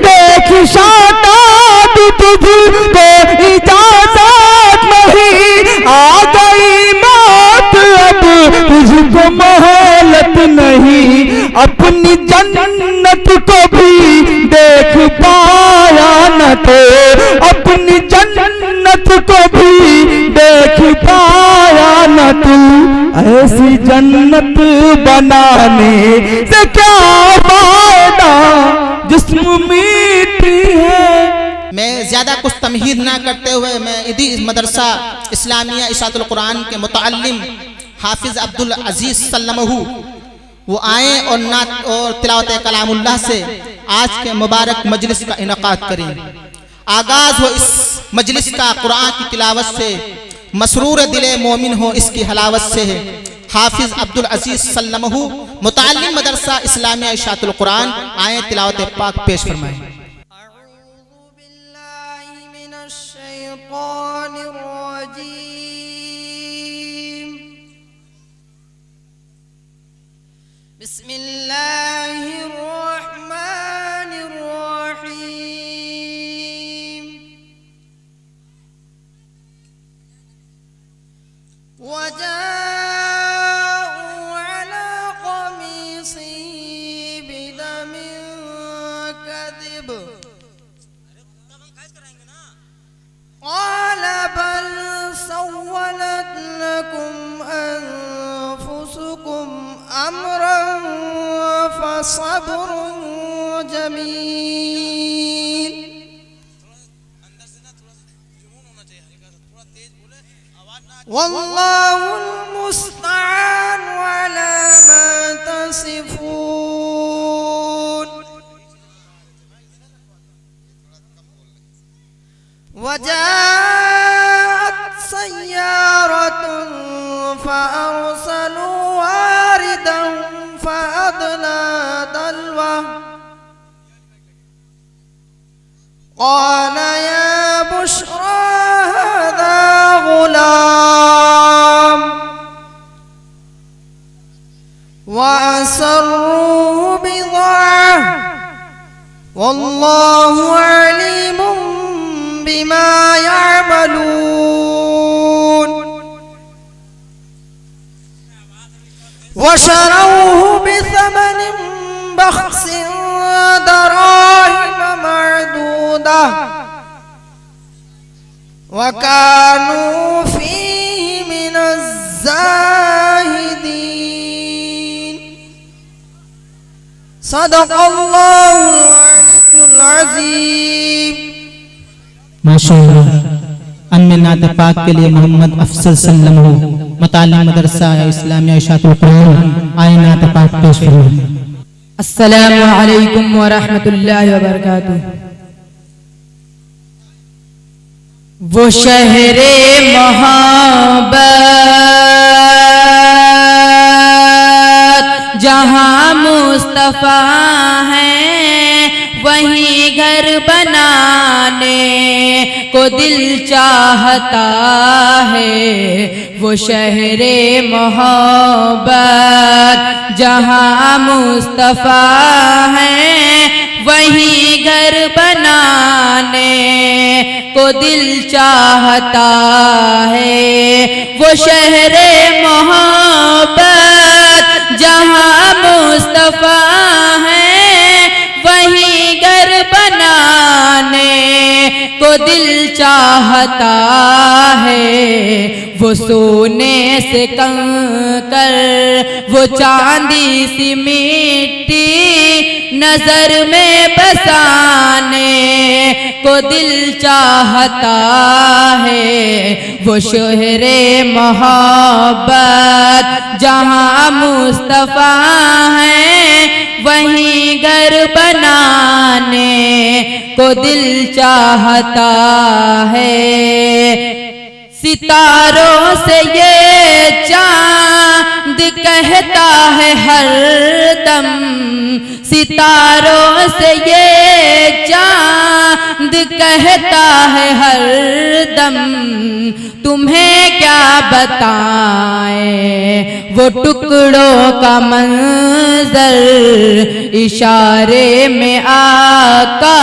دیکھ شاداب تجھ کو اجازت نہیں، آ گئی موت اب تجھ کو مہلت نہیں، اپنی جنت کو بھی دیکھ پایا نہ تو، اپنی جنت کو بھی دیکھ پایا نہ تو، ایسی جنت بنانے سے کیا فائدہ جسم میٹی ہے۔ میں زیادہ کچھ تمہید نہ کرتے ہوئے میں ادھی مدرسہ اسلامیہ اشاعت القرآن کے متعلم حافظ عبدالعزیز سلمہ وہ آئیں اور تلاوت کلام اللہ سے آج کے مبارک مجلس کا انعقاد کریں۔ آغاز ہو اس مجلس کا قرآن کی تلاوت سے، مسرور دل مومن ہو اس کی حلاوت سے ہے۔ حافظ عبدالعزیز سلمہ متعلم مدرسہ اسلامیہ اشاعت القرآن آئیں تلاوت پاک پیش فرمائیں۔ اعوذ باللہ من الشیطان الرجیم، بسم اللہ الرحمن الرحیم، وجاءوا على قميصه بدم كذب، قال بل سولت لكم أنفسكم أمرا فصبر جميل، والله المستعان على ما تصفون، وجاءت سيارة فأرسلوا واردهم فأدلى دلوه، قال يا بشرى هذا غلام، وأسروه بضاعة، والله عليم بما يعملون، وشروه بثمن بخس دراهم معدودة، وكانوا فيه من الزاهدين، صدق الله العلي العظيم۔ ماشاءاللہ۔ ان نعت پاک کے لیے محمد افضل سلمہ متعلم مدرسہ اسلامیہ اشاعت القرآن آئیں نعت پاک پیش فرمائیں۔ السلام علیکم ورحمۃ اللہ وبرکاتہ۔ وہ شہر محبت جہاں مصطفیٰ ہیں، وہیں گھر بنانے کو دل چاہتا ہے۔ وہ شہر محبت جہاں مصطفیٰ ہیں، وہیں گھر بنانے کو دل چاہتا ہے۔ وہ شہر محبت جہاں مصطفیٰ ہیں، وہیں گھر بنانے کو دل چاہتا ہے۔ وہ سونے سے کنکر، وہ چاندی سی مٹی نظر میں بسانے کو دل چاہتا ہے۔ وہ شہر محبت جہاں مصطفیٰ ہیں، وہیں گھر بنانے کو دل چاہتا ہے۔ ستاروں سے یہ چاند کہتا ہے ہر دم، ستاروں سے یہ چاند کہتا ہے ہر دم، تمہیں کیا بتائیں وہ ٹکڑوں کا منظر، اشارے میں آقا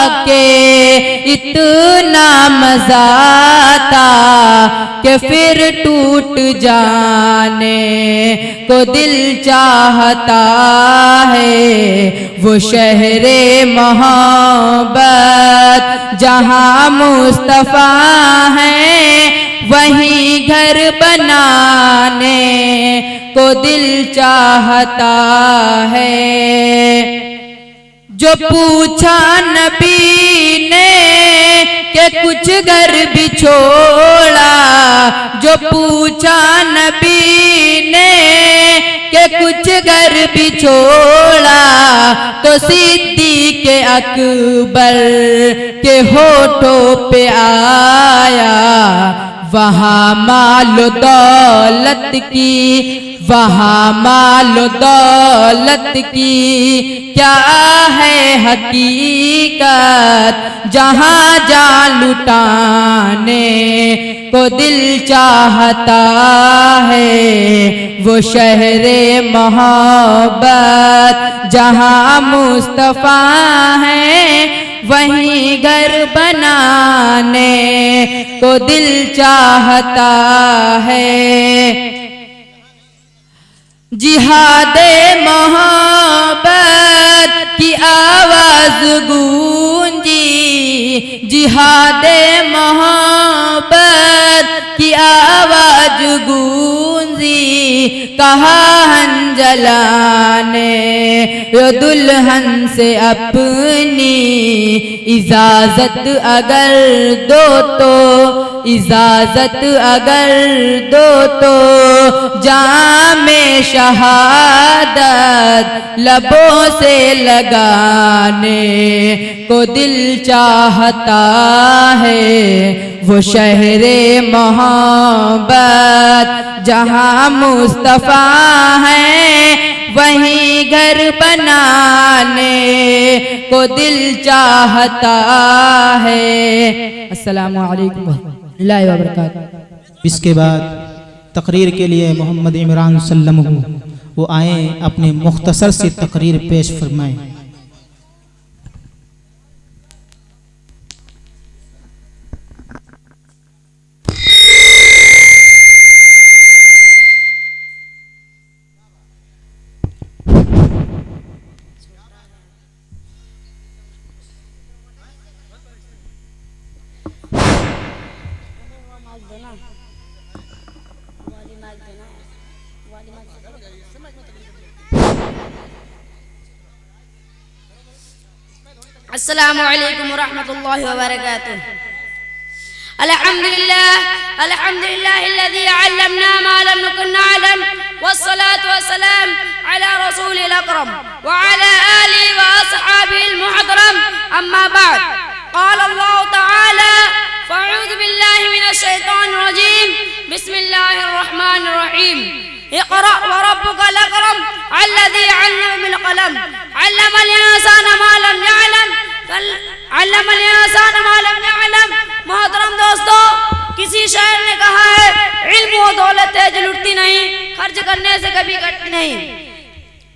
इतना मजा आता कि फिर टूट जाने को दिल चाहता है। वो शहरे मोहब्बत जहाँ मुस्तफा है, वहीं घर बनाने को दिल चाहता है। जो पूछा नबी ने कि कुछ घर भी छोड़ा, जो पूछा नबी ने कि कुछ घर भी छोड़ा, तो सिद्दीक़ अकबर के होठों पे आया वहाँ मालो दौलत की, वहाँ मालो दौलत की क्या है हकीकत, जहाँ जान लुटाने को दिल चाहता है। वो शहरे मोहब्बत जहाँ मुस्तफा है, वहीं घर बनाने को दिल चाहता है। जिहादे मोहब्बत की आवाज गूंजी, जिहादे मोहब्बत की आवाज गूंजी, कहा हंजला ने यो दुल्हन से अपनी इजाजत अगर दो तो, इजाजत अगर दो तो जामे शहादत लबों से लगाने को दिल चाहता है। वो शहरे मोहब्बत जहाँ मुस्तफा है, वहीं घर बनाने को दिल चाहता है। अस्सलामु अलैकुम व रहमतुल्लाहि व बरकातहू। इसके बाद तकरीर के लिए मोहम्मद इमरान सल्लल्लाहु वो आए, अपने मुख्तसर सी तकरीर पेश फरमाएं। अस्सलामु अलैकुम व रहमतुल्लाहि व बरकातुहू। अल्हम्दुलिल्लाह अल्हम्दुलिल्लाहिल्लज़ी अल्लमना मा लम नकुन नअलम वस्सलातु वस्सलाम अला रसूलिल अकरम व अला आलिहि व अस्हाबिहिल मुहतरम। अम्मा बाद, क़ाल अल्लाहु तआला फ़अऊज़ु बिल्लाहि मिनश शैतानिर रजीम, बिस्मिल्लाहिर रहमानिर रहीम। इक़रा व रब्बुकल अकरम अल्लज़ी अल्लम बिल क़लम अल्लमल इंसाना मा लम यअलम अल्लमल इंसाना मा लम यअलम। मोहतरम दोस्तों, किसी शायर ने कहा है, इल्म वो दौलत है जो लुटती नहीं, खर्च करने से कभी घटती नहीं।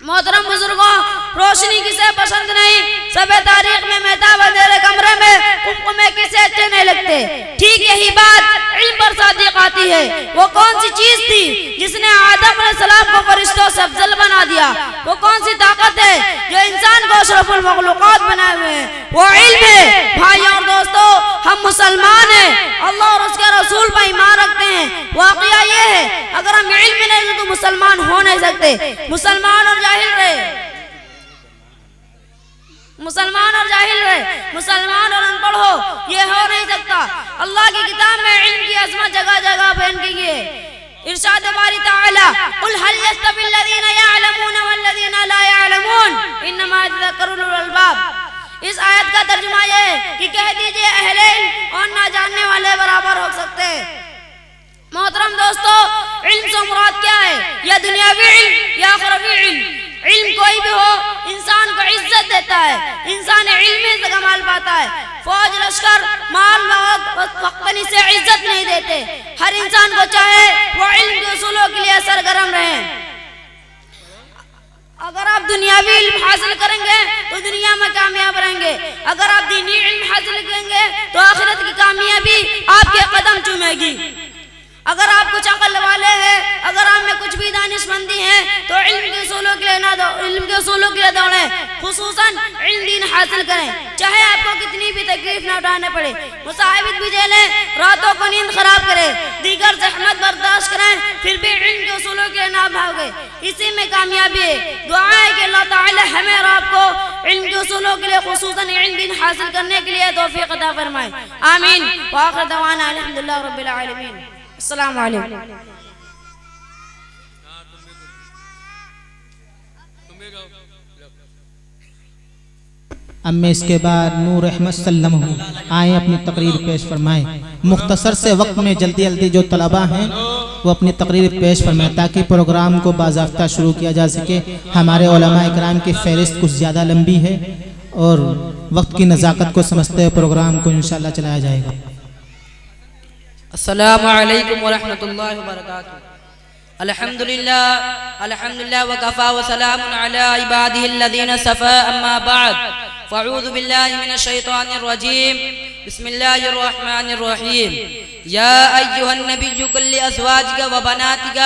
मोहतरम बुजुर्गों, रोशनी किसे पसंद नहीं, सबे तारीख में मेहताब अंधेरे कमरे में कुमकुमे किसे अच्छे नहीं लगते। ठीक यही बात इल्म पर सादिक आती है। वो कौन सी चीज थी जिसने आदम अलैहिस्सलाम को फरिश्तों से अफजल बना दिया? वो कौन सी ताकत है जो इंसान को अशरफुल मखलूकात बनाए हुए हैं? वो इल्म है। भाइयों और दोस्तों, हम मुसलमान हैं, अल्लाह और उसके रसूल पर ईमान रखते हैं। वाक़या ये है, अगर हम इल्म नहीं तो मुसलमान हो नहीं सकते। मुसलमान और जाहिल रहे, मुसलमान और जाहिल रहे, मुसलमान और अनपढ़ हो, ये हो नहीं सकता। अल्लाह की किताब में इल्म की अज़मत जगह जगह बयान की है। इरशाद बारी ताला, कुल हल यस्तविल लज़ीना यअलमून वल्लज़ीना ला यअलमून इन्नमा यतज़क्करु उलुल अलबाब। इस आयत का तर्जुमा ये है कि कह दीजिए अहले इल्म और ना जानने वाले बराबर हो सकते हैं। मोहतरम दोस्तों, इल्म से मुराद क्या है? या दुनियावी इल्म या आखिरवी इल्म। इल्म कोई भी हो, इंसान को इज्जत देता है, इंसान इल्म से कमाल पाता है। फौज, लश्कर, माल, वक्तनी से इज्जत नहीं देते। हर इंसान को चाहे वो इल्म के उसूलों के लिए सरगर्म रहे। अगर आप दुनियावी इल्म हासिल करेंगे तो दुनिया में कामयाब रहेंगे। अगर आप दीनी इल्म हासिल حاصل کریں گے تو آخرت کی کامیابی آپ کے قدم چومے گی. اگر آپ کچھ عقل والے ہیں, اگر آپ میں کچھ بھی دانش مندی ہے تو علم کے اصولوں کے لیے نہ دو, علم کے اصولوں کے لیے دوڑیں, خصوصاً علم دین حاصل کریں, چاہے آپ کو کتنی بھی تکلیف نہ اٹھانے پڑے, مصائبت بھی جھیلیں, راتوں کو نیند خراب کریں, دیگر زحمت برداشت کریں, پھر بھی علم کے اصولوں کے لیے نہ بھاگیں, اسی میں کامیابی ہے. دعا ہے کہ اللہ تعالی ہمیں اور آپ کو علم کے اصولوں کے لیے خصوصاً علم دین حاصل کرنے کے لیے توفیق عطا فرمائے. آمین. وآخر دعوانا الحمدللہ رب العالمین. السلام علیکم. اب میں اس کے بعد نور احمد سلم آئیں اپنی تقریر پیش فرمائیں. مختصر سے وقت میں جلدی جلدی جو طلبہ ہیں وہ اپنی تقریر پیش فرمائیں تاکہ پروگرام کو باضابطہ شروع کیا جا سکے. ہمارے علماء اکرام کی فہرست کچھ زیادہ لمبی ہے اور وقت کی نزاکت کو سمجھتے ہوئے پروگرام کو انشاءاللہ چلایا جائے گا. السلام علیکم ورحمۃ اللہ وبرکاتہ. الحمدللہ وکفا وسلام علی عبادہ الذین اصطفى. اما بعد فاعوذ باللہ من الشیطان الرجیم. بسم اللہ الرحمن الرحیم. یا ایہا النبی قل لازواجک وبناتک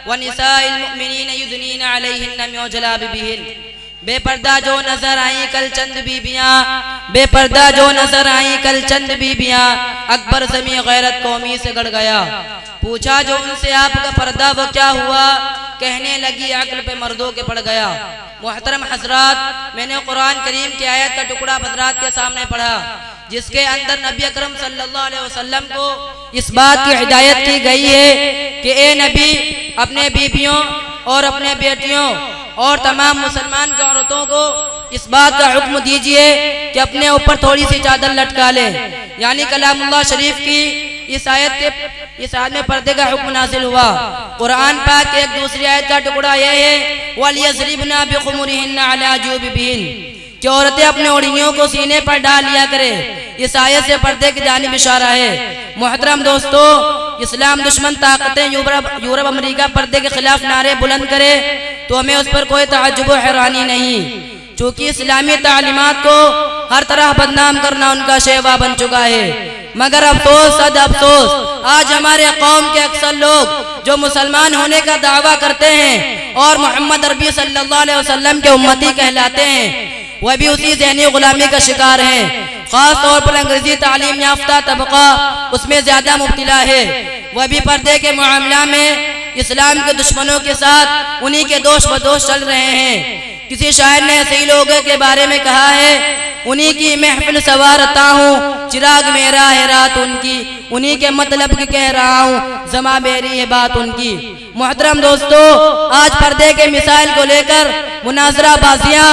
ونساء المؤمنین یدنین علیہن من جلابیبہن. بے پردہ جو نظر آئیں کل چند بیبیاں, بے پردہ جو نظر آئیں کل چند بیبیاں, اکبر زمیں غیرت قومی سے گڑ گیا. پوچھا جو ان سے آپ کا پردہ وہ کیا ہوا, کہنے لگی عقل پہ مردوں کے پڑ گیا. محترم حضرات, میں نے قرآن کریم کی آیت کا ٹکڑا حضرات کے سامنے پڑھا جس کے اندر نبی اکرم صلی اللہ علیہ وسلم کو اس بات کی ہدایت کی گئی ہے کہ اے نبی اپنے بیبیوں اور اپنے بیٹیوں اور تمام مسلمان کی عورتوں کو اس بات کا حکم دیجئے کہ اپنے اوپر تھوڑی سی چادر لٹکا لیں. یعنی کلام اللہ شریف کی اس آیت میں پردے کا حکم نازل ہوا. قرآن پاک کی ایک دوسری آیت کا ٹکڑا یہ ہے وَلْيَضْرِبْنَ بِخُمُرِهِنَّ عَلَى جُوبِهِنَّ کہ عورتیں اپنے اوڑھنیوں کو سینے پر ڈال لیا کرے. اس آیت سے پردے کی جانب اشارہ ہے. محترم دوستو, اسلام دشمن طاقتیں یورپ امریکہ پردے کے خلاف نعرے بلند کرے تو ہمیں اس پر کوئی تعجب و حیرانی نہیں, چونکہ اسلامی تعلیمات کو ہر طرح بدنام کرنا ان کا شیوا بن چکا ہے. مگر افسوس صد افسوس, آج ہمارے قوم کے اکثر لوگ جو مسلمان ہونے کا دعویٰ کرتے ہیں اور محمد عربی صلی اللہ علیہ وسلم کے امتی کہلاتے ہیں, وہ بھی اسی ذہنی غلامی کا شکار ہیں. خاص طور پر انگریزی تعلیم یافتہ طبقہ اس میں زیادہ مبتلا ہے. وہ بھی پردے کے معاملہ میں اسلام کے دشمنوں کے ساتھ انہی کے دوش بدوش چل رہے ہیں. کسی شاعر نے ایسے لوگوں کے بارے میں کہا ہے انہی کی محفل سوارتا ہوں, چراغ میرا ہے رات ان کی, انہی کے مطلب کی کہہ رہا ہوں, زماں میری ہے بات ان کی. محترم دوستو, آج پردے کے مسائل کو لے کر مناظرہ بازیاں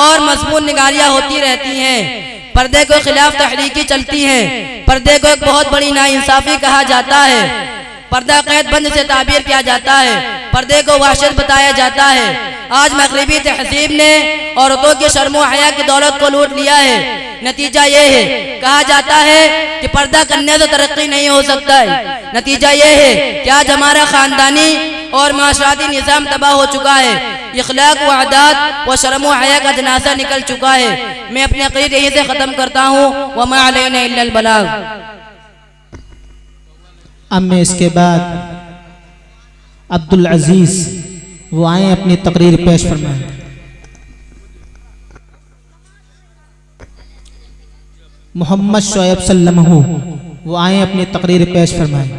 اور مضمون نگاریاں ہوتی رہتی ہیں. پردے کو خلاف تحریکی چلتی ہیں. پردے کو ایک بہت بڑی ناانصافی کہا جاتا ہے. پردہ قید بند سے تعبیر کیا جاتا ہے. پردے کو وحشت بتایا جاتا ہے. آج مغربی تہذیب نے عورتوں کی شرم و حیا کی دولت کو لوٹ لیا ہے. نتیجہ یہ ہے, کہا جاتا ہے کہ پردہ کرنے سے ترقی نہیں ہو سکتا ہے. نتیجہ یہ ہے کہ آج ہمارا خاندانی اور معاشرتی نظام تباہ ہو چکا ہے. اخلاق و عادات و شرم و حیا کا جنازہ نکل چکا ہے. میں اپنے عقیدے یہیں سے ختم کرتا ہوں. وما علینا الا البلاغ. اب میں اس کے بعد عبدالعزیز وہ آئیں اپنی تقریر پیش فرمائیں. محمد شعیب سلمہ وہ آئیں اپنی تقریر پیش فرمائیں.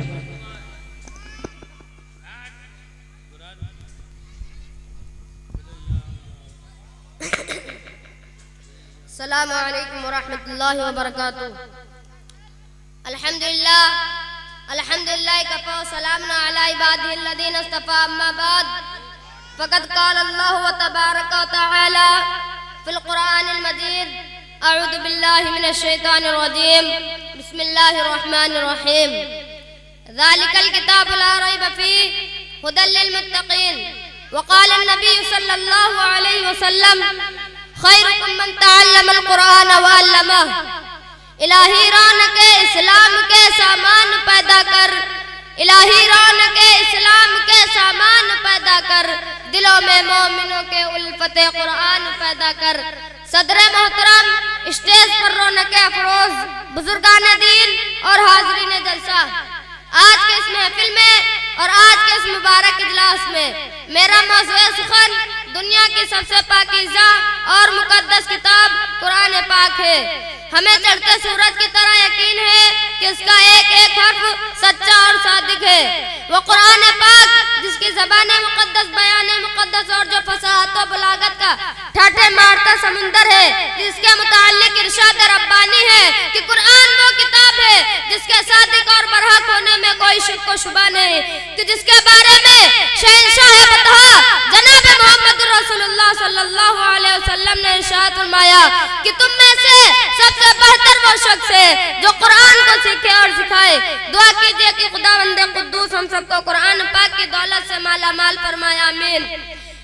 السلام علیکم ورحمۃ اللہ وبرکاتہ. الحمدللہ کفا وسلامنا علی عبادہ الذین اصطفى. اما بعد فقد قال اللہ تبارک وتعالی فی القرآن المجید اعوذ باللہ من الشیطان الرجیم بسم اللہ الرحمن الرحیم. ذالک الکتاب لا ریب فیہ ھدی للمتقین. وقال النبی صلی اللہ علیہ وسلم خیرکم من تعلم القرآن وعلمہ. الہی ران کے اسلام کے سامان پیدا کر, الہی ران کے اسلام کے سامان پیدا کر, دلوں میں مومنوں کے الفت قرآن پیدا کر. صدر محترم, اسٹیج پر رونق افروز बुजुर्गान दीन और हाजरीन जलसा, आज के इस महफिल में और आज के इस मुबारक इजलास में मेरा मौज़ूए सुखन दुनिया की सबसे पाकीज़ा और मुक़द्दस किताब कुरान पाक है। हमें चढ़ते सूरज की तरह यकीन है कि इसका एक एक हर्फ सच्चा और सादिक है। वो कुरान पाक जिसकी ज़बान मुक़द्दस, बयान मुक़द्दस और जो फसाहत और बलागत का ठाठे मारता समुंदर है, जिसके मुताल्लिक इरशाद रब्बानी है कि कुरान वो किताब है जिसके सादिक और बरहक होने में कोई शक व शुबा नहीं, कि जिसके बारे में शहंशाह बतहा जनाब मोहम्मद रसूलुल्लाह सल्लल्लाहु अलैहि वसल्लम ने इरशाद फरमाया कि तुम में से सबसे बेहतर वो शख्स है जो कुरान को सीखे और सिखाए। दुआ कीजिए कि खुदावंद कुद्दूस हम सबको कुरान पाक की दौलत से माला माल फरमाए, आमीन।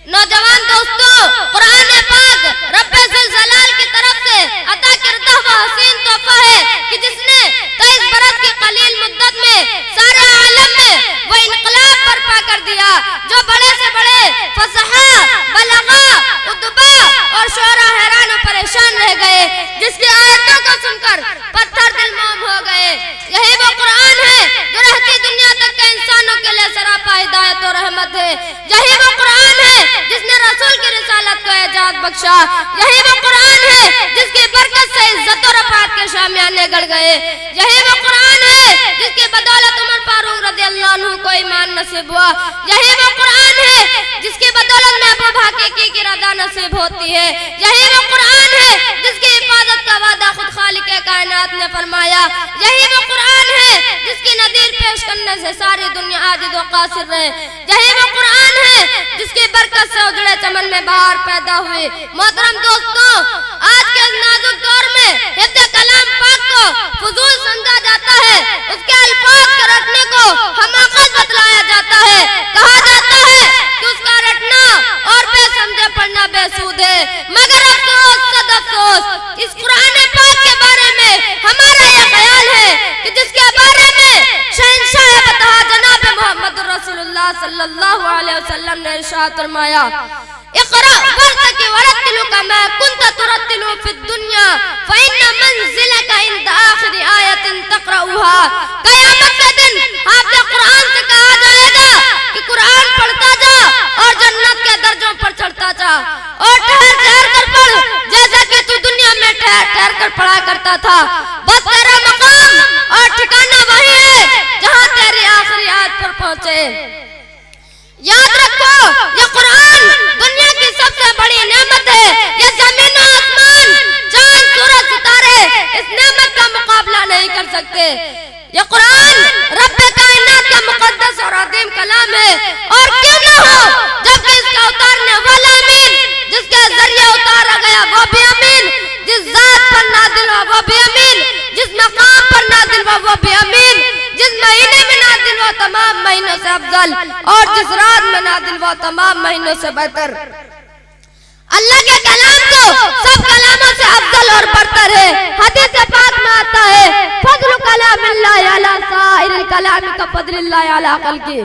नौजवान दोस्तों, कुरान पाक रब्बे ज़ुल जलाल की तरफ से अता करदा वो हसीन तोहफा है कि जिसने 23 बरस की कलील मुद्दत में सारे आलम में वो इनकलाब बर्पा कर दिया जो बड़े से बड़े फसहा, बलगा, उदबा और शोरा हैरान और परेशान रह गए, जिसकी आयतों को सुनकर पत्थर दिल मोम हो गए। यही वो कुरान है जो रहती दुनिया तक के इंसानों के लिए सरापा हिदायत और रहमत है। यही वो कुरान है जिसने रसूल की रिसालत को एजाज बख्शा। यही वो कुरान है जिसकी बरकत से इज्जत और रफात के शामियाने गढ़ गए। यही वो कुरान है जिसकी बदौलत उमर फारूक रज़ियल्लाहु अन्हु को ईमान नसीब हुआ। यही वो कुरान है जिसकी बदौलत महबूब हकीकी की रज़ा नसीब होती है। यही वो कुरान है जिसकी हिफाजत का वादा खुद खालिक कायनात ने फरमाया। यही वो कुरान है जिसकी नज़ीर पेश करने से सारी दुनिया आजिज़ व कासिर रहे। यही वो कुरान है जिसकी बरकत से उजड़े चमन में बहार पैदा हुई। मोहतरम दोस्तों, आज के इस नाजुक दौर में हिफ्ज़ कलाम पाक को फजूल समझा जाता है, उसके अल्फाज के रटने को हमाकत बतलाया जाता है। कहा जाता है कि उसका रटना और बेसमझे पढ़ना बेसूद है, मगर अफसोस सद अफसोस, इस कुरान पाक के बारे में हमारा यह ख्याल है कि जिसके बारे में शहंशाह बतहा जनाब मोहम्मद रसूलुल्लाह सल्लल्लाहु अलैहि वसल्लम ने इरशाद फरमाया, इक़रा वर्तकी वरत्तिलु कमा कुन्त तुरत्तिलु फिद दुनिया फ़इन्न मंज़िलका इंद आखिरी आयतिन तक़रऊहा। क़यामत के दिन आपसे कुरान से कहा जाएगा कि कुरान पढ़ता जा और जन्नत के दर्जों पर चढ़ता जा और ठहर ठहर कर पढ़ जैसे कि तू दुनिया में ठहर ठहर कर पढ़ा करता था। बस तेरा मकाम और ठिकाना वही है जहाँ तेरी आखिरी आयत पर पहुँचे। याद रखो, ये कुरान दुनिया की सबसे बड़ी नेमत है। ये जमीन और आसमान, चांद, सूरज, सितारे इस नेमत का मुकाबला नहीं कर सकते। ये कुरान रब्बे कायनात का मुकद्दस और अजीम कलाम है, और क्यों ना हो जबकि इसका उतारने वाला अमीन, जिसके जरिए उतारा गया वो भी अमीन, जिस जात पर नाजिल हुआ वो भी अमीन, जिस मकाम पर नाजिल हुआ वो भी अमीन, जिस महीने में नाजिल हुआ तमाम महीनों से अफजल और जिस रात में नाजिल हुआ तमाम महीनों से बेहतर। अल्लाह के कलाम तो सब कलामों से अफजल और बरतर है। हदीस पाक में आता है, फज़्लु कलामिल्लाहि अला साइरिल कलाम का फज़्लिल्लाहि अला खल्क़ी।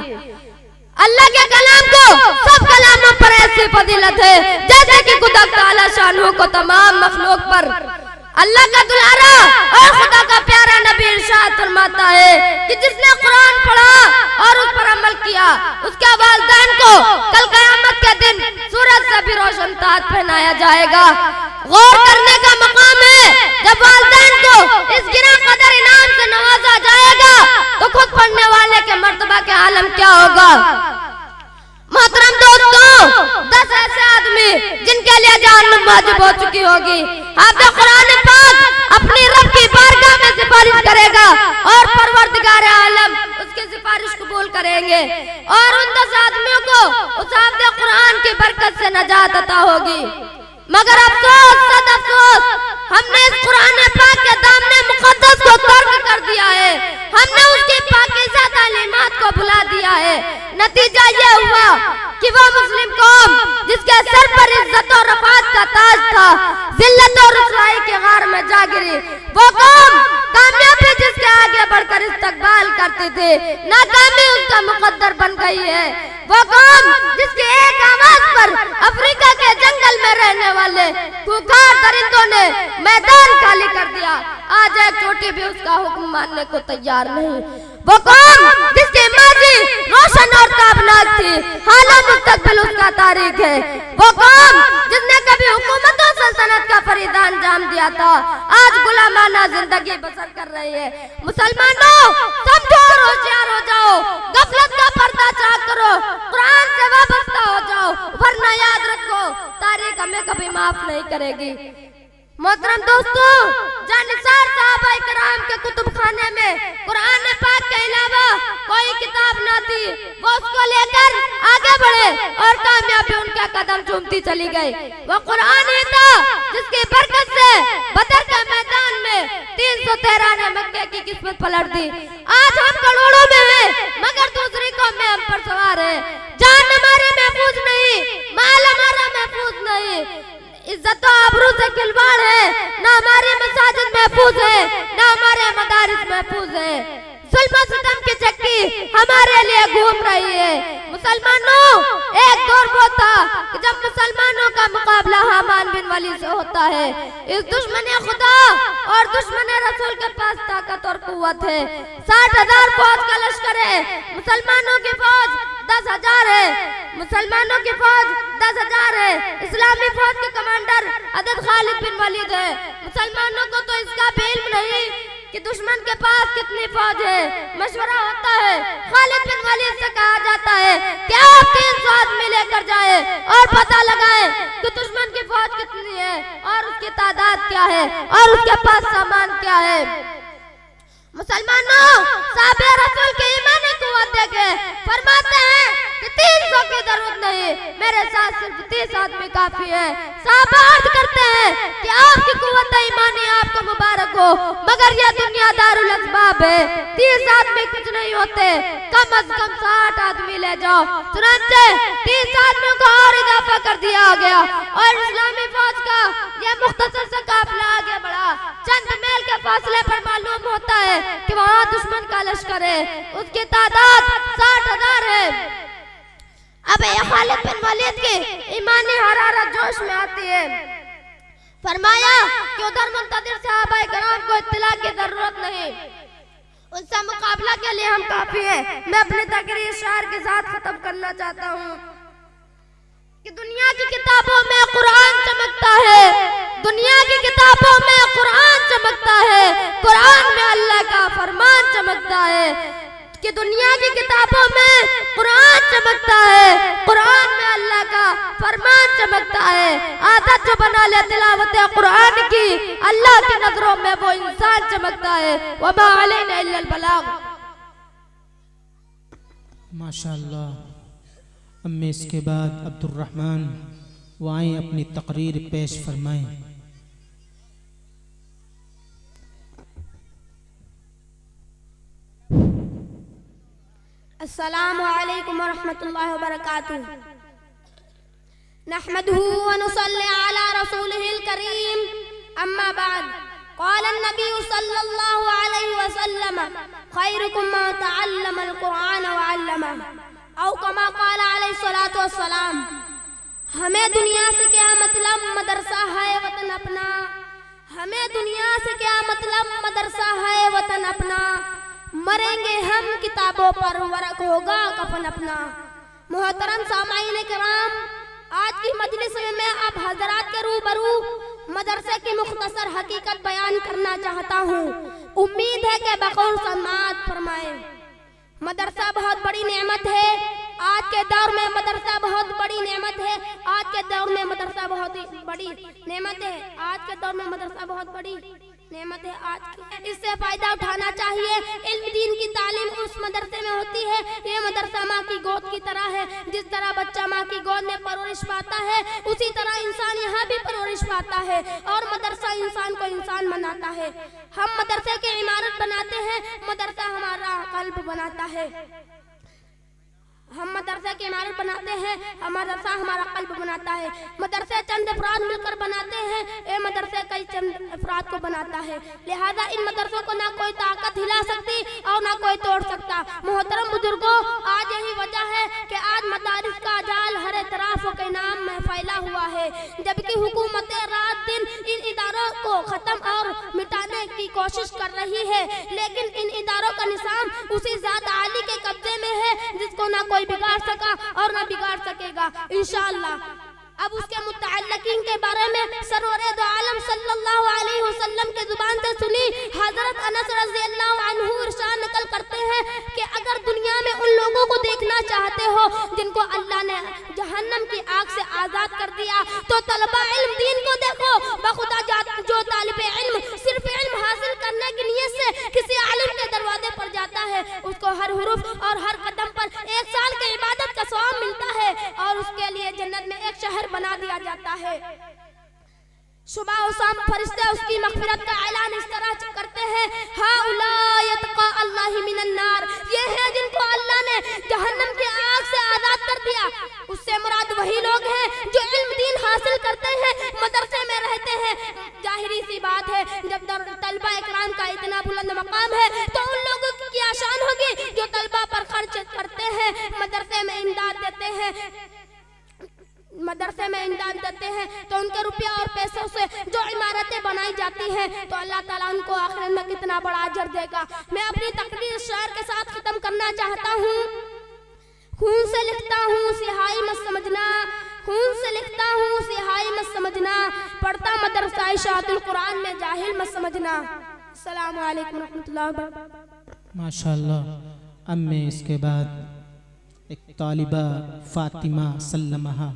अल्लाह के कलाम को सब कलामों पर ऐसी फजीलत है जैसे कि खुदा ताला शानहू को तमाम मखलूक पर। अल्लाह का दुलारा और खुदा का प्यारा नबी इरशाद फरमाता है कि जिसने कुरान पढ़ा और उस पर अमल किया, उसके वालिदैन को कल क़यामत के दिन सूरज से भी रोशन ताज पहनाया जाएगा। गौर करने का मकाम है, जब वालिदैन को इस गिरा कदर इनाम से नवाजा जाएगा तो खुद पढ़ने वाले के मर्तबा के आलम क्या होगा। मोहतरम दोस्तों, 10 ऐसे आदमी जिनके लिए जहन्नम वाजिब हो चुकी होगी, हाफ़िज़ कुरान पाक अपनी रब की बारगाह में सिफारिश करेगा और परवरदिगार आलम उसकी सिफारिश कबूल करेंगे और उन 10 आदमियों को उस हाफ़िज़ कुरान की बरकत से नजात अता होगी। मगर अफसोस सद अफसोस, हमने इस कुरान पाक के दामने मुक़द्दस को तर्क कर दिया है, हमने उसकी पाकीज़ा तालीमात को भुला दिया है। नतीजा ये हुआ कि वो मुस्लिम कौम जिसके सर पर इज्जत और रफ़ात का ताज था, जिल्लत और रुसवाई के गार में जा गिरी। वो कौम कामयाबी जिसके आगे बढ़कर इस्तकबाल करती चाहती थी, नाकामी उसका मुकद्दर बन गई है। वो कौम जिसकी एक आवाज पर अफ्रीका के जंगल में रहने वाले खूंखार दरिंदों ने मैदान खाली कर दिया, आज एक चोटी भी उसका हुक्म मानने को तैयार नहीं। वो कौम जिसकी माजी रोशन और ताबनाक थी, हालां मुस्तकबिल उसका तारीख है। वो कौम जिसने कभी हुकूमत और सल्तनत का फरीदा अंजाम दिया था, आज गुलामाना जिंदगी बसर कर रही है। मुसलमानों, समझो और होशियार हो जाओ, गफलत का पर्दा चाक करो, कुरान से वाबस्ता हो जाओ, वरना याद रखो तारीख हमें कभी माफ नहीं करेगी। मोहतरम दोस्तों, जानिसार साहबा इकराम के कुतुब खाने में कुरान पाक के अलावा कोई किताब ना थी, वो उसको लेकर आगे बढ़े और कामयाबी उनका कदम चूमती चली गई। वो कुरान ही था जिसकी बरकत से बदर के मैदान में 313 ने मक्के की किस्मत पलट दी। आज हम करोड़ों में हैं, मगर दूसरी कौम में हम पर सवार है। जान हमारी महफूज नहीं, माल हमारा महफूज नहीं, इज्जत और आबरू से खिलवाड़ है, ना हमारी मसाजिद महफूज है, ना हमारे मदारिस महफूज है। जुल्म सितम की चक्की हमारे लिए घूम रही है। मुसलमानों, एक दौर वो था कि जब मुसलमानों का मुकाबला हामान बिन वली से होता है। इस दुश्मन खुदा और दुश्मन रसूल के पास ताकत और कुव्वत है। 60,000 फौज का लश्कर है, मुसलमानों की फौज 10,000 है। मुसलमानों की फौज 10,000 है। इस्लामी फौज के कमांडर हज़रत खालिद बिन वलीद है। मुसलमानों को तो इसका भी इल्म नहीं कि दुश्मन के पास कितनी फौज है। मशवरा होता है, खालिद बिन वलीद से कहा जाता है कि आप 300 आदमी लेकर जाए और पता लगाए कि दुश्मन की फौज कितनी है और उसकी तादाद क्या है और उसके पास सामान क्या है। मुसलमानों, साहबे रसूल के ईमानी कुव्वत देखे फरमाते हैं कि 300 की जरूरत नहीं, मेरे साथ सिर्फ 30 आदमी काफी है। साहबा अर्ज करते हैं कि आपकी कुव्वत ईमानी आपको मुबारक हो, मगर यह दुनिया दारुल अस्बाब है, 30 आदमी कुछ नहीं होते, कम अज कम 60 आदमी ले जाओ। चुनांचे 30 आदमियों को और इजाफा कर दिया गया और इस्लामी फौज का यह मुख्तसर सा काफिला आगे बढ़ा। चंद मील के फासले पर मालूम होता है कि वहाँ दुश्मन का लश्कर है, उसकी तादाद 60,000 है। अब ये खालिद बिन वलीद की ईमानी हरारत जोश में आती है। फरमाया कि उधर मुंतदिर सहाबा किराम को इत्तला की जरूरत नहीं, उनसे मुकाबला के लिए हम काफी हैं। मैं अपनी तकरीर शायर के साथ खत्म करना चाहता हूँ कि दुनिया की किताबों में कुरान चमकता है, दुनिया की किताबों में कुरान चमकता है, कुरान में अल्लाह का फरमान चमकता है। कि दुनिया की किताबों में कुरान चमकता है, कुरान में अल्लाह का फरमान चमकता है। आदत जो बना ले तिलावत कुरान की, अल्लाह की नजरों में वो इंसान चमकता है। वमा अलैना इल्लल बलाग। माशाअल्लाह। अब मैं इसके बाद अब्दुर्रहमान वो आए अपनी तकरीर पेश फरमाएं। अस्सलामु अलैकुम वरहमतुल्लाहि वबरकातुहू। नहमदुहु व नुसल्ली अला रसूलिहिल करीम, अम्मा बाद। क़ाल अन्नबी सल्लल्लाहु अलैहि वसल्लम खैरुकुम मन तअल्लमल कुरान व अल्लमह, औ कमा क़ाल अलैहि सलातु वस्सलाम। हमें दुनिया से क्या मतलब, मदरसा है वतन अपना। हमें दुनिया से क्या मतलब, मदरसा है वतन अपना। मरेंगे हम किताबों पर, वरक होगा कफन अपना। मोहतरम सामाईन किराम, आज की मजलिस में मैं आप हजरात के रूबरू मदरसे की मुख्तसर हकीकत बयान करना चाहता हूँ। उम्मीद है कि बकौल समाअत फरमाए। मदरसा बहुत बड़ी नेमत है। आज के दौर में मदरसा बहुत बड़ी नेमत है। आज के दौर में मदरसा बहुत बड़ी नेमत है। आज के दौर में मदरसा बहुत बड़ी नेमत है। आज इससे फायदा उठाना चाहिए। इल्म दीन की तालीम उस मदरसे में होती है। ये मदरसा माँ की गोद की तरह है। जिस तरह बच्चा माँ की गोद में परवरिश पाता है, उसी तरह इंसान यहाँ भी परवरिश पाता है और मदरसा इंसान को इंसान बनाता है। हम मदरसे की इमारत बनाते हैं, मदरसा हमारा कल्ब बनाता है। हम मदरसे की इमारत बनाते हैं, मदरसा हमारा कल्ब बनाता है। मदरसे चंद अफराद मिलकर बनाते हैं, ये मदरसे कई चंद अफराद को बनाता है। लिहाजा इन मदरसों को ना कोई ताकत हिला सकती और ना कोई तोड़ सकता। मोहतरम बुजुर्गों, आज यही वजह है कि आज मदारिस का जाल हर तरफ के नाम में फैला हुआ है, जबकि हुकूमतें रात दिन इन इदारों को ख़त्म और मिटाने की कोशिश कर रही है, लेकिन इन इदारों का निज़ाम उसी ज़ात आली के कब्जे में है जिसको ना कोई बिगाड़ सका और ना बिगाड़ सकेगा इंशाअल्लाह। अब उसके मुतअल्लिकीन के बारे में सरवरे दो आलम सल्लल्लाहु अलैहि वसल्लम के जुबान से सुनी हजरत अनस रज़ियल्लाहु अन्हु इरशाद नकल करते हैं कि अगर दुनिया में उन लोगों को देखना चाहते हो जिनको अल्लाह ने जहन्नम की आग से आज़ाद कर दिया, तो तलबा इल्म दीन को देखो। बखुदा जो तालिब इल्म सिर्फ इल्म हासिल करने की नीयत से किसी आलिम के दरवाजे पर जाता है, उसको हर हुरूफ और हर कदम पर 1 साल की इबादत का सवाब मिलता है और उसके लिए जन्नत में एक शहर बना दिया जाता है। सुबह और शाम फरिश्ते उसकी मग़फ़िरत का ऐलान इस तरह करते हैं, हाउलाई यतक़ा अल्लाह मिनन नार, ये है जिनको अल्लाह ने जहन्नम की आग से आज़ाद कर दिया। उससे मुराद वही लोग हैं जो इल्म दीन हासिल करते हैं, मदरसे में रहते हैं। जाहिरी सी बात है, जब तलबा इकराम का इतना बुलंद मकाम है तो उन लोगों की आशान होगी जो तलबा पर खर्च करते हैं, मदरसे में इमदाद देते हैं। मदरसे में इमदाद देते हैं तो उनके रुपया और पैसों से जो इमारतें बनाई जाती हैं तो अल्लाह ताला उनको आखिरत में कितना बड़ा अजर देगा। मैं अपनी तकरीर शेर के साथ खत्म करना चाहता हूँ। खून से लिखता हूँ सिहाई मत समझना, खून से लिखता हूँ सिहाई मत समझना, पढ़ता मदरसा इशाअतुल कुरान में जाहिल मत समझना। अस्सलामु अलैकुम रहमतुल्लाहि व बरकातहू। माशाअल्लाह। अब मैं इसके बाद एक तालिबा फातिमा सल्लमहा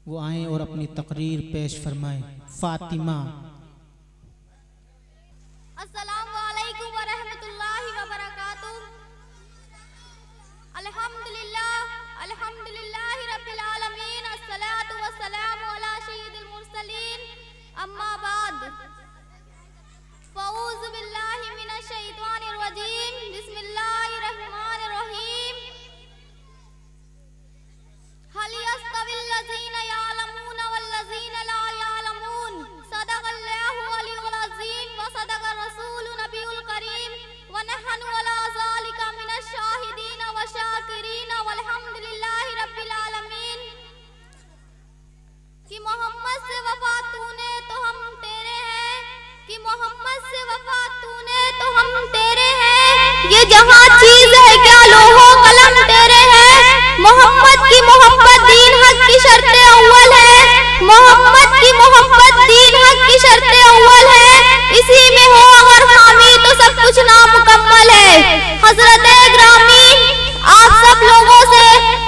वो आए और अपनी तकरीर पेश फरमाएं। फातिमा। अस्सलामु अलैकुम व रहमतुल्लाहि व बरकातुहू। अल्हम्दुलिल्लाहि रब्बिल आलमीन, अस्सलातु वस्सलामु अला सय्यिदिल मुरसलीन, अम्मा बाद। फ़ऊज़ु बिल्लाहि मिनश शैतानिर रजीम, बिस्मिल्लाहिर रहमानिर रहीम। हल यस्तविल लज़ीना यअलमून वल्लज़ीना ला यअलमून, सदक़ल्लाहु अलियुल अज़ीम व सदक़ रसूलु नबियुल करीम व नहनु अला ज़ालिका मिनश शाहिदीन व शाकिरीन वल्हम्दुलिल्लाहि रब्बिल आलमीन। कि मोहम्मद से वफा तूने तो हम तेरे हैं, कि मोहम्मद से वफा तूने तो हम तेरे हैं, ये जहां चीज है क्या लोहो कलम तेरे हैं। मोहम्मद की मोहब्बत दीन हक की शर्त अव्वल है, मोहम्मद की मोहब्बत दीन हक की शर्त अव्वल है, इसी में हो अगर खामी तो सब कुछ नामुकम्मल है। हजरत ग्रामी, आप सब लोगों से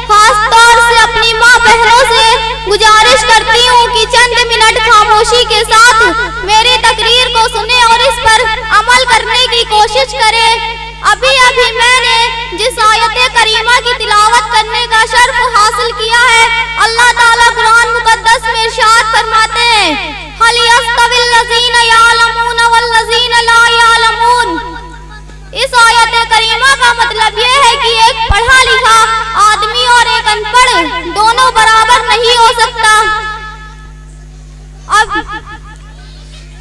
खास तौर से अपनी माँ बहनों से गुजारिश करती हूँ कि चंद मिनट खामोशी के साथ मेरी तकरीर को सुने और इस पर अमल करने की कोशिश करें। अभी अभी मैंने जिस आयत करीमा की तिलावत करने का शर्फ हासिल किया है, अल्लाह ताला कुरान मुकद्दस में इरशाद फरमाते हैं, हल यस्तविल लज़ीना यअलमून वल्लज़ीना ला यअलमून। इस आयत करीमा का मतलब यह है कि एक पढ़ा लिखा आदमी और एक अनपढ़ दोनों बराबर नहीं हो सकता। अब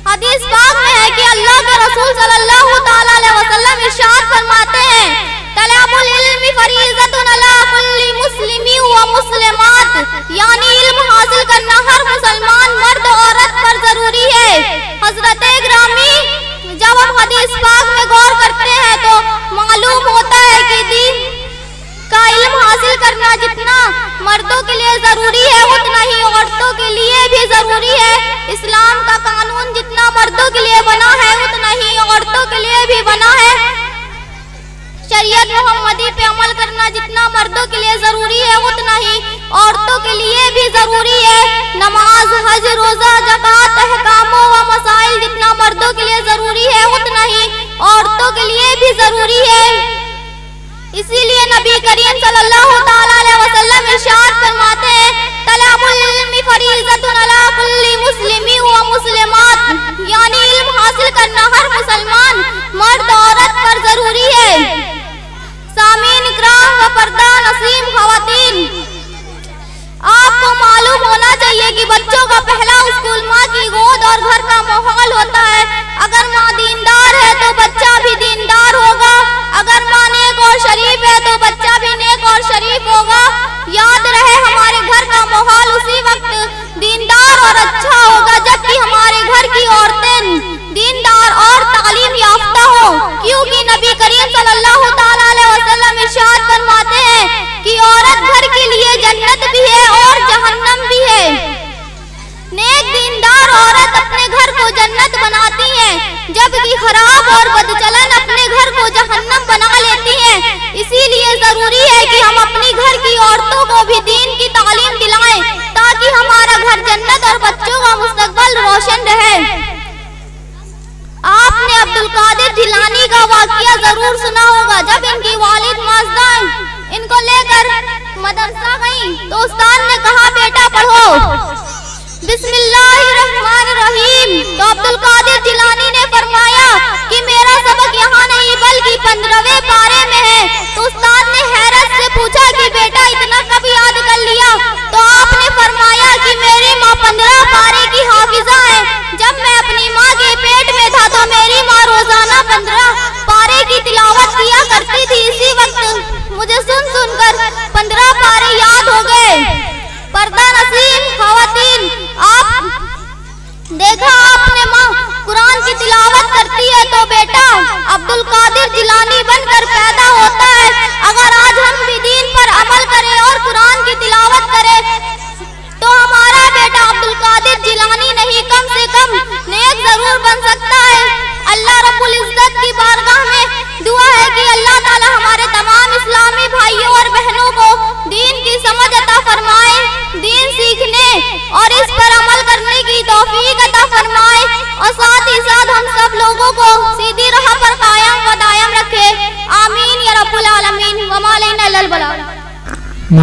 हदीस पाक में है कि अल्लाह के रसूल सल्लल्लाहु ताला अलैहि वसल्लम इरशाद फरमाते हैं, तलाबुल इल्मी फरीज़तुन अला कुल्ली मुस्लिमी व मुस्लिमात, यानी इल्म हासिल करना हर मुसलमान मर्द औरत पर जरूरी है। हजरत ग्रामी, जब हम हदीस पाक में गौर करते हैं तो मालूम होता है कि दीन का इल्म हासिल करना जितना मर्दों के लिए जरूरी है उतना ही औरतों के लिए भी जरूरी है। इस्लाम का कानून जितना मर्दों के लिए बना है उतना ही औरतों के लिए भी बना है। शरीयत मुहम्मदी पे अमल करना जितना मर्दों के लिए जरूरी है उतना ही औरतों के लिए भी जरूरी है। नमाज, हज, रोजा, ज़कात, अहकामों व मसाइल जितना मर्दों के लिए जरूरी है उतना ही औरतों के लिए भी जरूरी है। इसीलिए नबी करीम सल्लल्लाहु ताला अलैहि वसल्लम इरशाद फरमाते हैं, तलाबुल इल्मी फरीज़तुन अला कुल्ली मुस्लिमी व मुस्लिमात, यानी इल्म हासिल करना हर मुसलमान मर्द औरत पर जरूरी है। सामीन इकराम व पर्दा नसीब और घर का माहौल होता है। अगर माँ दीनदार है तो बच्चा भी दीनदार होगा, अगर माँ नेक और शरीफ है तो बच्चा भी नेक और शरीफ होगा। याद रहे हमारे घर का माहौल उसी वक्त दीनदार और अच्छा होगा जबकि हमारे घर की औरतें दीनदार और तालीम याफ्ता हो, क्योंकि नबी करीम सल्लल्लाहु ताला अलैहि वसल्लम इरशाद फरमाते हैं कि औरत घर के लिए जन्नत भी है और जहन्नम भी है। नेक दीनदार औरत अपने घर को जन्नत बनाती है, जबकि खराब और बदचलन अपने घर को जहन्नम बना लेती है। इसीलिए जरूरी है कि हम अपनी घर की औरतों को भी दीन की तालीम दिलाएं ताकि हमारा घर जन्नत और बच्चों का मुस्तकबिल रोशन रहे। आपने अब्दुल कादिर जिलानी का वाकया जरूर सुना होगा। जब इनकी वालिद माज़दान इनको लेकर मदरसा गई तो उस्ताद ने कहा बेटा पढ़ो बिस्मिल्लाहिर्रहमानिर्रहीम। तो अब्दुल कादिर जिलानी ने फरमाया कि मेरा सबक यहाँ नहीं बल्कि 15वें पारे में है। तो उस्ताद ने हैरत से पूछा कि बेटा इतना कब याद कर लिया? तो आपने फरमाया कि मेरी माँ 15 पारे की हाफिजा है। जब मैं अपनी माँ के पेट में था तो मेरी माँ रोजाना 15 पारे की तिलावत किया करती थी। इसी वक्त मुझे सुन सुनकर 15 पारे याद हो गए। पर्दा नसीब खवातीन, आप देखा आपने माँ कुरान की तिलावत करती है तो बेटा अब्दुल कादिर जिलानी बनकर पैदा होता है। अगर आज हम भी दीन पर अमल करें और कुरान की तिलावत करें तो हमारा बेटा अब्दुल कादिर जिलानी नहीं कम से कम नेक जरूर बन सकता है। अल्लाह रब्बुल इज्जत की बारगाह में दुआ है कि अल्लाह ताला हमारे तमाम इस्लामी भाइयों और बहनों को दीन की समझ अता फरमाए, दीन सीखने और इस पर अमल करने की तौफीक अता फरमाए और साथ ही साथ हम सब लोगों को सीधी राह पर कायम व दायम रखे। आमीन या रब्बुल आलमीन। वमा अलैना इल्लल बलाग।